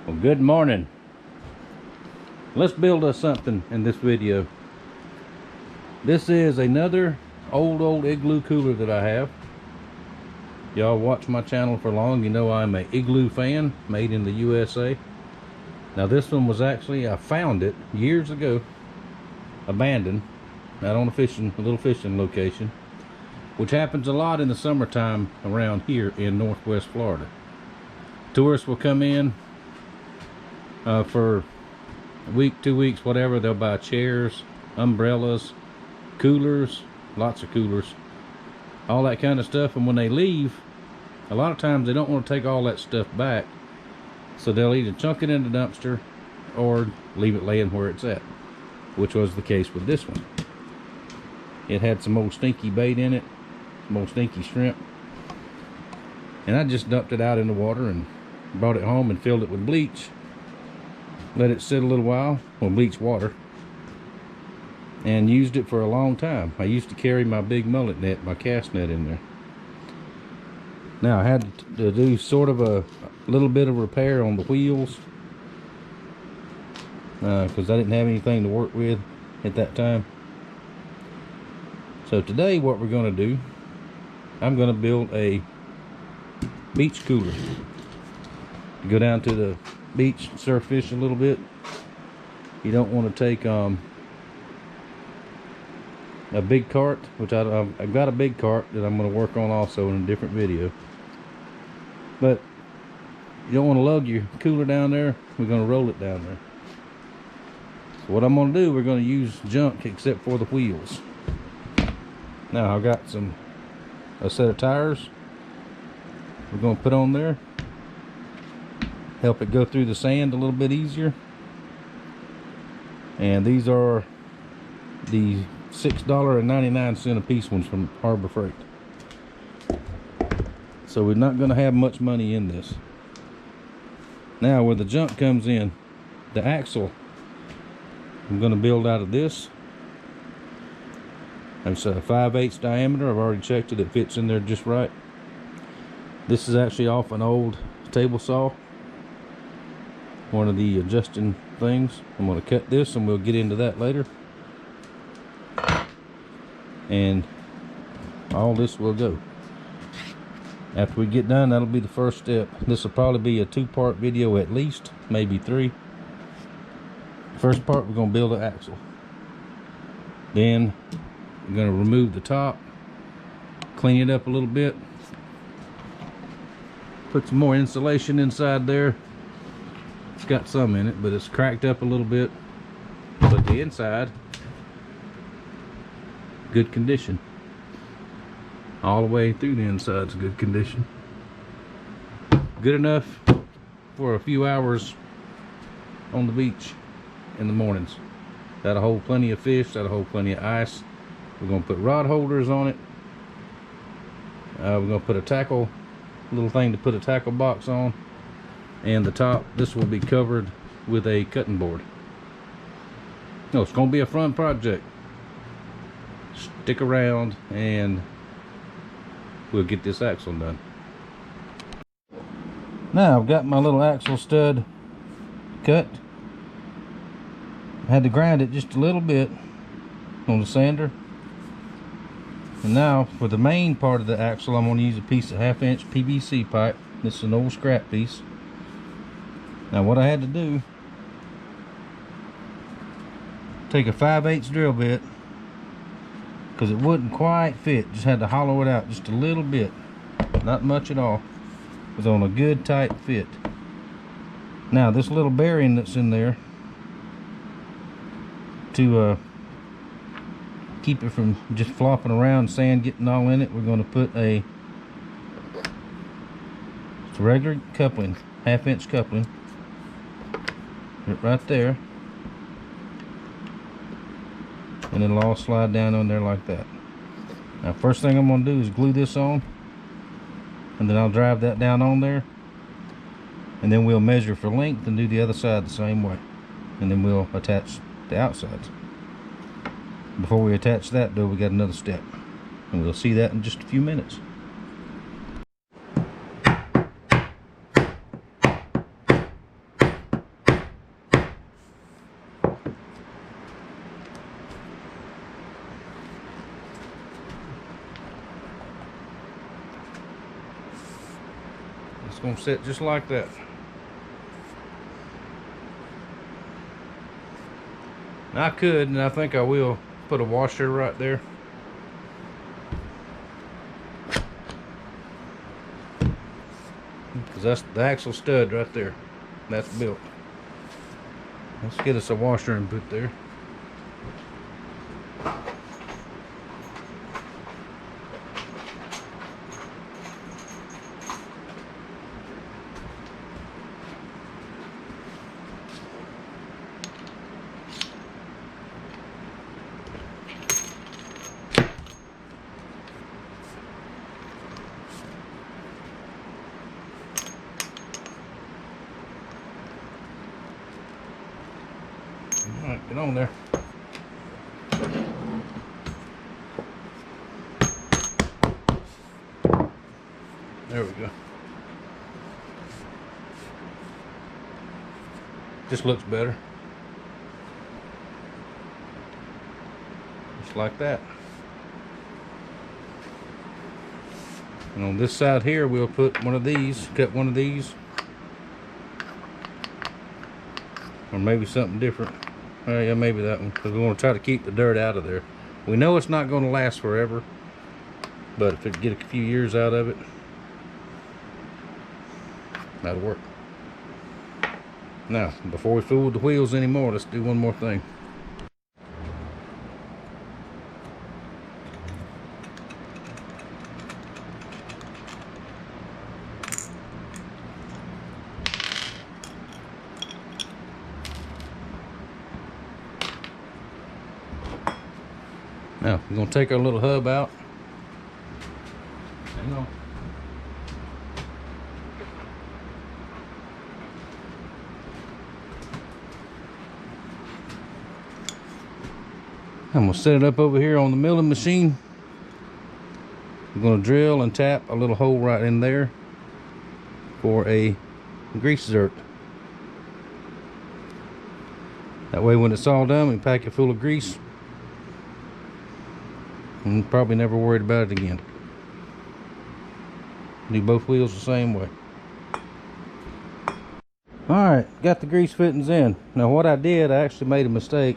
Well, good morning. Let's build us something in this video. This is another old Igloo cooler that I have. Y'all watch my channel for long, you know I'm a Igloo fan, made in the USA. Now this one was actually, I found it years ago, abandoned, out on a little fishing location, which happens a lot in the summertime around here in Northwest Florida. Tourists will come in for a week, 2 weeks, whatever. They'll buy chairs, umbrellas, coolers, lots of coolers, all that kind of stuff. And when they leave, a lot of times they don't want to take all that stuff back, so they'll either chunk it in the dumpster or leave it laying where it's at, which was the case with this one. It had some old stinky bait in it, some old stinky shrimp, and I just dumped it out in the water and brought it home and filled it with bleach. Let it sit a little while, well, bleach water, and used it for a long time. I used to carry my big mullet net, my cast net, in there. Now I had to do sort of a little bit of repair on the wheels because I didn't have anything to work with at that time. So today what we're going to do, I'm going to build a beach cooler. Go down to the beach, surf fish a little bit. You don't want to take a big cart, which I've got a big cart that I'm going to work on also in a different video. But you don't want to lug your cooler down there. We're going to roll it down there. So what I'm going to do, we're going to use junk except for the wheels. Now I've got a set of tires we're going to put on there. Help it go through the sand a little bit easier. And these are the $6.99 a piece ones from Harbor Freight. So we're not going to have much money in this. Now where the junk comes in, the axle I'm going to build out of this. It's a 5/8 diameter. I've already checked it. It fits in there just right. This is actually off an old table saw, one of the adjusting things. I'm going to cut this and we'll get into that later. And all this will go. After we get done, that'll be the first step. This will probably be a 2-part video at least, maybe 3. First part, we're going to build an axle. Then we're going to remove the top, clean it up a little bit, put some more insulation inside there. It's got some in it, but it's cracked up a little bit. But the inside, good condition. All the way through the inside's good condition. Good enough for a few hours on the beach in the mornings. That'll hold plenty of fish, that'll hold plenty of ice. We're going to put rod holders on it. We're going to put a tackle, little thing to put a tackle box on. And the top, this will be covered with a cutting board. No, it's going to be a fun project. Stick around and we'll get this axle done. Now I've got my little axle stud cut. I had to grind it just a little bit on the sander. And now for the main part of the axle, I'm going to use a piece of 1/2-inch PVC pipe. This is an old scrap piece. Now what I had to do, take a 5/8 drill bit, because it wouldn't quite fit. Just had to hollow it out just a little bit, not much at all. It was on a good tight fit. Now this little bearing that's in there, to keep it from just flopping around, sand getting all in it, we're going to put it's a regular coupling, 1/2-inch coupling, right there. And it'll all slide down on there like that. Now first thing I'm going to do is glue this on, and then I'll drive that down on there, and then we'll measure for length and do the other side the same way, and then we'll attach the outsides. Before we attach that though, we got another step, and we'll see that in just a few minutes. gonna sit just like that. And I could, and I think I will, put a washer right there. Because that's the axle stud right there. That's built. Let's get us a washer and put there. Alright, get on there. There we go. Just looks better. Just like that. And on this side here, we'll put one of these, cut one of these. Or maybe something different. Oh yeah, maybe that one, because we want to try to keep the dirt out of there. We know it's not going to last forever, but if it get a few years out of it, that'll work. Now, before we fool with the wheels anymore, let's do one more thing. Now, we're going to take our little hub out. Hang on. I'm going to set it up over here on the milling machine. I'm going to drill and tap a little hole right in there for a grease zert. That way when it's all done, we pack it full of grease. And probably never worried about it again. Do both wheels the same way. Alright, got the grease fittings in. Now what I did, I actually made a mistake.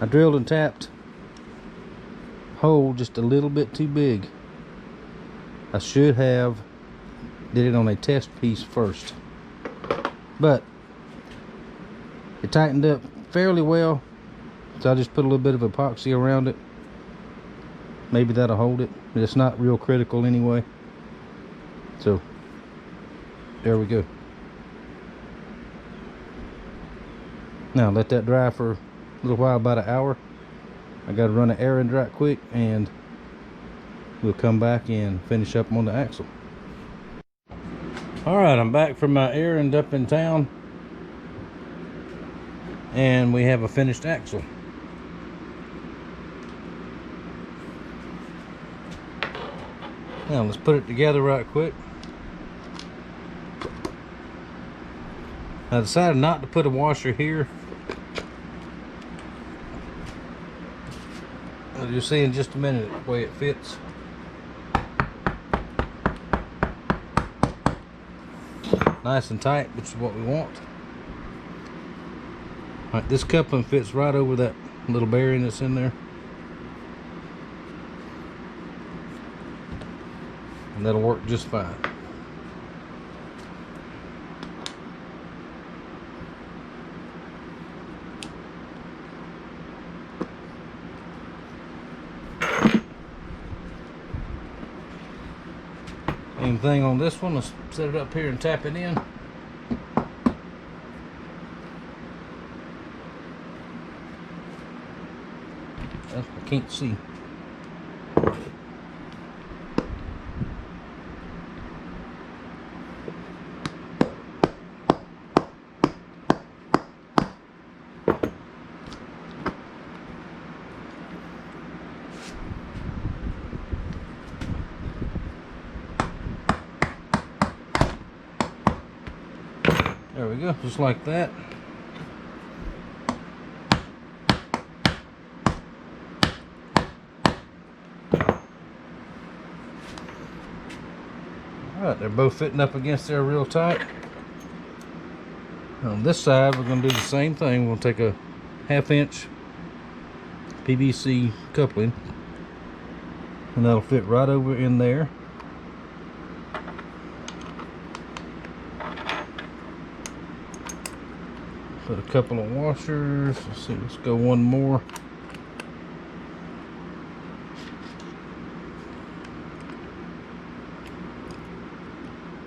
I drilled and tapped hole just a little bit too big. I should have did it on a test piece first. But it tightened up fairly well. So I just put a little bit of epoxy around it. Maybe that'll hold it. But it's not real critical anyway. So there we go. Now let that dry for a little while, about an hour. I got to run an errand right quick, and we'll come back and finish up on the axle. Alright, I'm back from my errand up in town, and we have a finished axle. Now let's put it together right quick. I decided not to put a washer here. As you'll see in just a minute the way it fits. Nice and tight, which is what we want. Alright, this coupling fits right over that little bearing that's in there. And that'll work just fine. Same thing on this one. Let's set it up here and tap it in. I can't see. There we go, just like that. Alright, they're both fitting up against there real tight. On this side, we're going to do the same thing. We'll take a 1/2 inch PVC coupling, and that'll fit right over in there. Put a couple of washers. Let's see, let's go one more.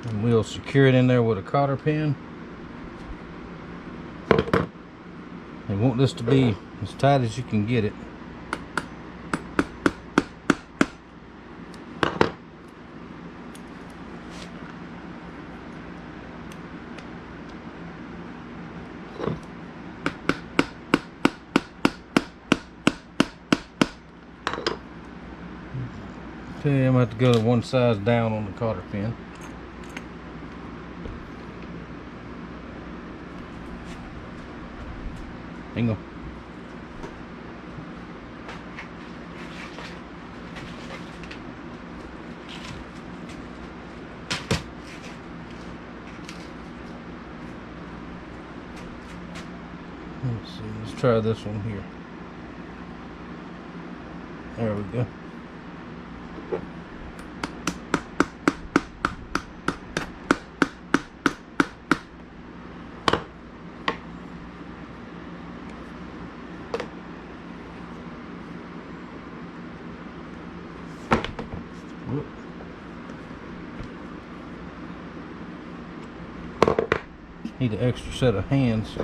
And we'll secure it in there with a cotter pin. You want this to be as tight as you can get it. Okay, I'm going to have to go to one size down on the cotter pin. Hang on. Let's see, let's try this one here. There we go. Need an extra set of hands.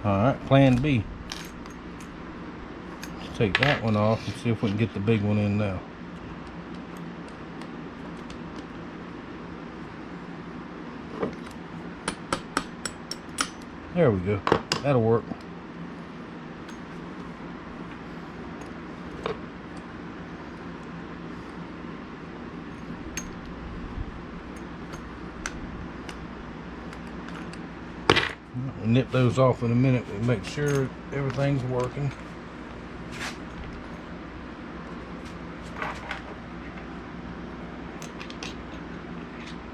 Alright, plan B. Let's take that one off and see if we can get the big one in now. There we go. That'll work. We'll nip those off in a minute. We'll make sure everything's working.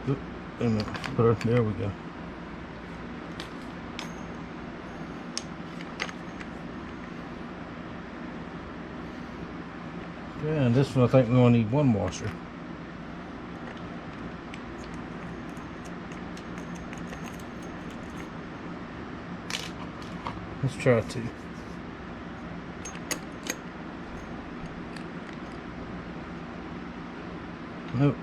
Oop, wait a minute. Put her, there we go. Yeah, and this one I think we only need one washer. Let's try two. Nope.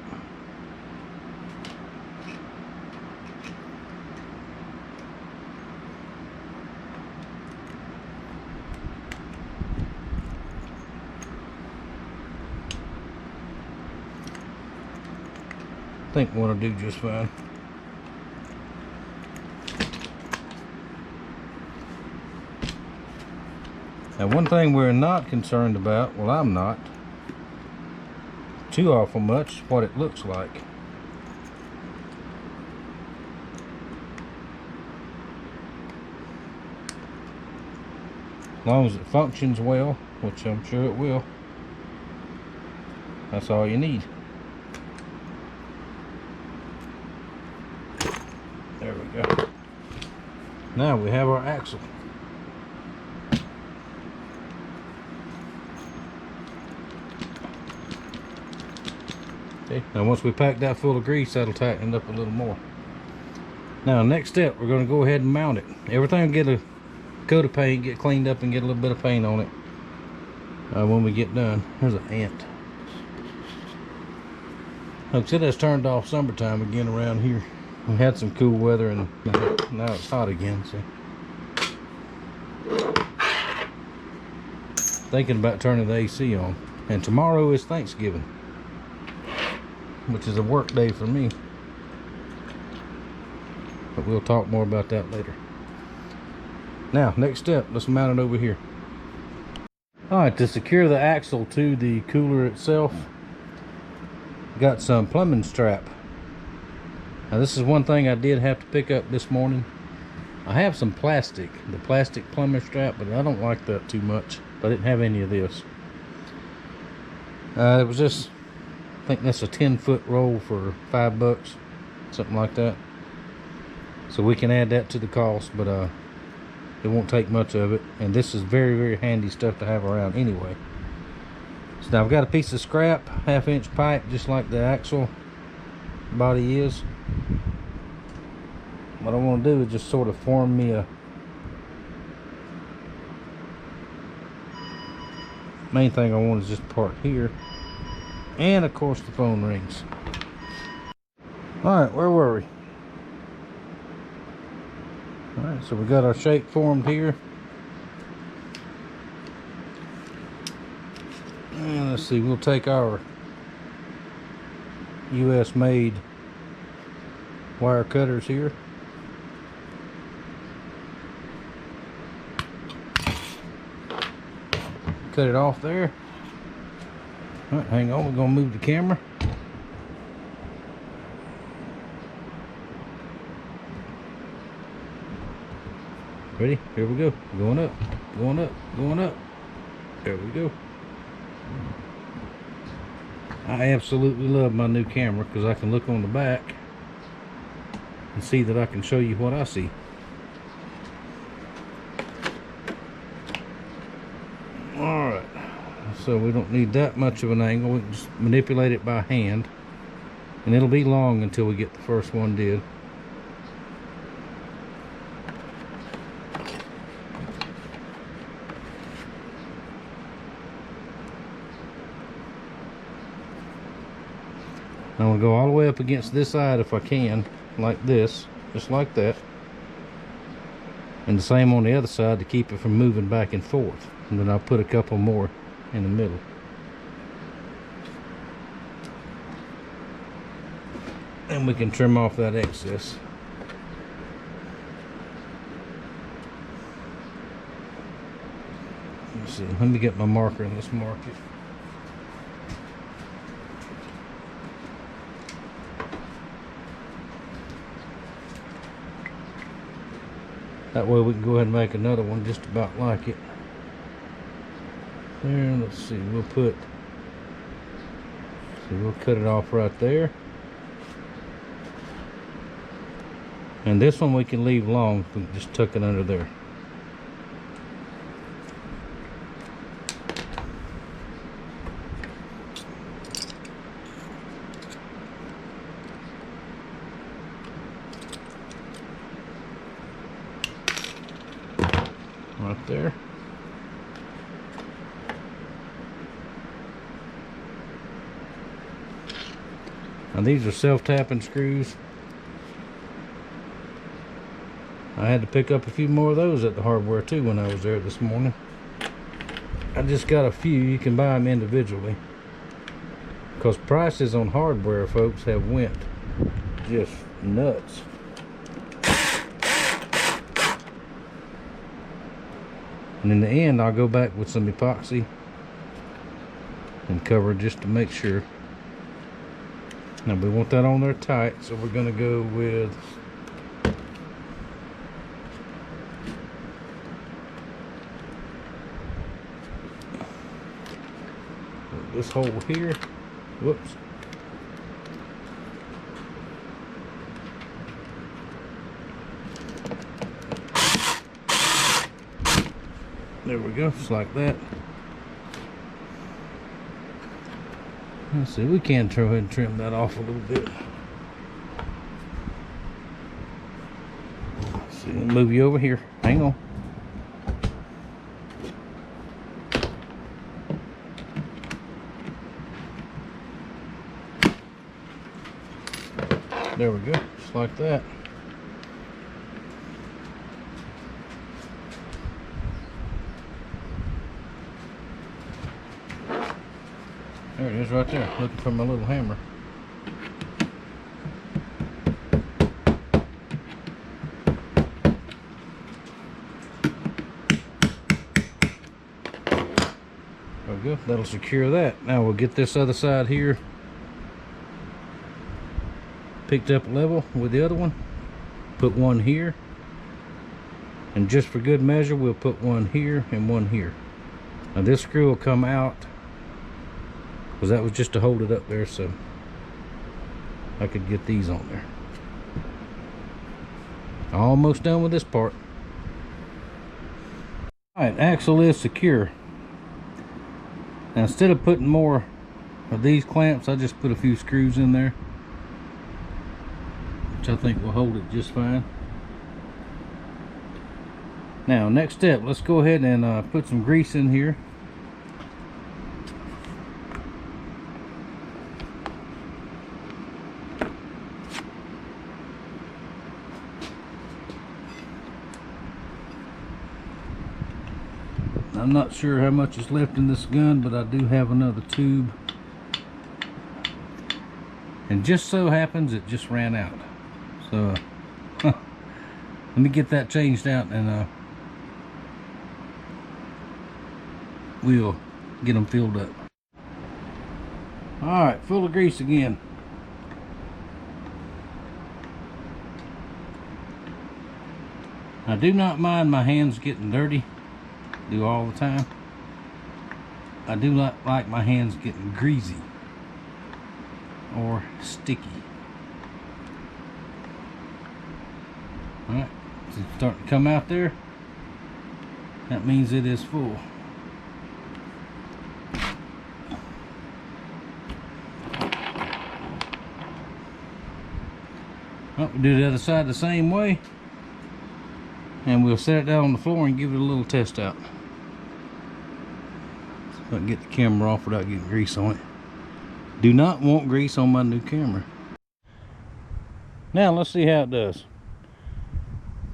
I think one will do just fine. Now, one thing we're not concerned about, well, I'm not too awful much, what it looks like. As long as it functions well, which I'm sure it will, that's all you need. There we go. Now we have our axle. Okay, now once we pack that full of grease, that'll tighten it up a little more. Now, next step, we're going to go ahead and mount it. Everything will get a coat of paint, get cleaned up, and get a little bit of paint on it when we get done. There's an ant. Like I said, that's turned off summertime again around here. We had some cool weather, and now it's hot again. So, thinking about turning the AC on. And tomorrow is Thanksgiving, which is a work day for me. But we'll talk more about that later. Now, next step, let's mount it over here. Alright, to secure the axle to the cooler itself, got some plumbing strap. Now this is one thing I did have to pick up this morning. I have some plastic, the plastic plumbing strap, but I don't like that too much. I didn't have any of this. It was just, I think that's a 10-foot roll for $5, something like that. So we can add that to the cost, but it won't take much of it. And this is very, very handy stuff to have around anyway. So now I've got a piece of scrap, 1/2-inch pipe, just like the axle body is. What I want to do is just sort of form me a main thing I want is just part here, and of course the phone rings. All right, where were we? All right, so we got our shape formed here, and let's see, we'll take our US made wire cutters here. Cut it off there. All right, hang on, we're gonna move the camera. Ready? Here we go. Going up, going up, going up. There we go. I absolutely love my new camera because I can look on the back and see that I can show you what I see. Alright, so we don't need that much of an angle. We can just manipulate it by hand, and it'll be long until we get the first one did. I'm going to go all the way up against this side if I can, like this, just like that. And the same on the other side to keep it from moving back and forth. And then I'll put a couple more in the middle. And we can trim off that excess. Let's see, let me get my marker and let's mark it. That way we can go ahead and make another one just about like it. There, let's see, we'll cut it off right there. And this one we can leave long, we can just tuck it under there. Right there. Now these are self-tapping screws. I had to pick up a few more of those at the hardware too when I was there this morning. I just got a few. You can buy them individually, because prices on hardware, folks, have went just nuts. And in the end, I'll go back with some epoxy and cover just to make sure. Now we want that on there tight, so we're going to go with this hole here. Whoops. There we go, just like that. Let's see, we can try and trim that off a little bit. Let's see, I'll move you over here. Hang on. There we go, just like that. There it is right there, looking for my little hammer. There we go, that'll secure that. Now we'll get this other side here picked up a level with the other one. Put one here, and just for good measure we'll put one here and one here. Now this screw will come out because that was just to hold it up there so I could get these on there. Almost done with this part. Alright, axle is secure. Now instead of putting more of these clamps, I just put a few screws in there, which I think will hold it just fine. Now next step, let's go ahead and put some grease in here. I'm not sure how much is left in this gun, but I do have another tube. And just so happens it just ran out. So let me get that changed out and we'll get them filled up. Alright, full of grease again. I do not mind my hands getting dirty. Do all the time. I do not like my hands getting greasy or sticky. Alright, it's starting to come out there. That means it is full. Well, we'll do the other side the same way, and we'll set it down on the floor and give it a little test out. So I can get the camera off without getting grease on it. Do not want grease on my new camera. Now let's see how it does.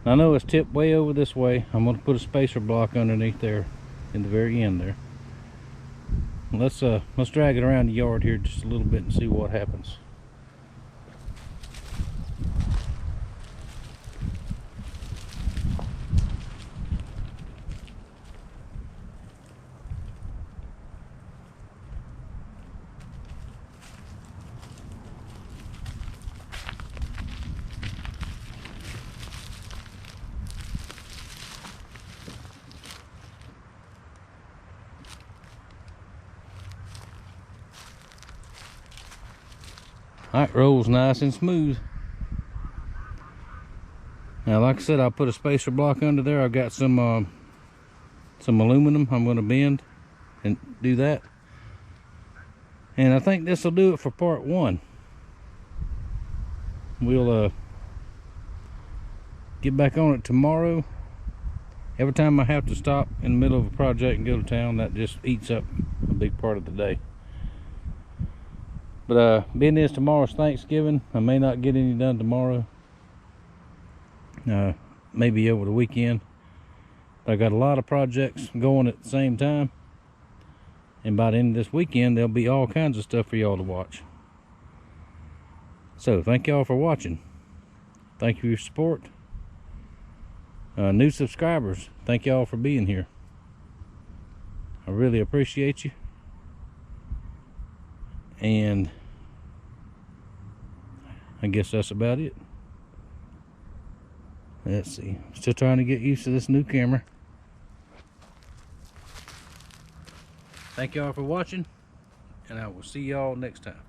I know it's tipped way over this way. I'm going to put a spacer block underneath there in the very end there. Let's drag it around the yard here just a little bit and see what happens. Alright, rolls nice and smooth. Now, like I said, I'll put a spacer block under there. I've got some aluminum I'm going to bend and do that. And I think this will do it for part one. We'll get back on it tomorrow. Every time I have to stop in the middle of a project and go to town, that just eats up a big part of the day. But being as tomorrow's Thanksgiving, I may not get any done tomorrow. Maybe over the weekend. But I got a lot of projects going at the same time. And by the end of this weekend, there'll be all kinds of stuff for y'all to watch. So, thank y'all for watching. Thank you for your support. New subscribers, thank y'all for being here. I really appreciate you. And I guess that's about it. Let's see. Still trying to get used to this new camera. Thank y'all for watching, and I will see y'all next time.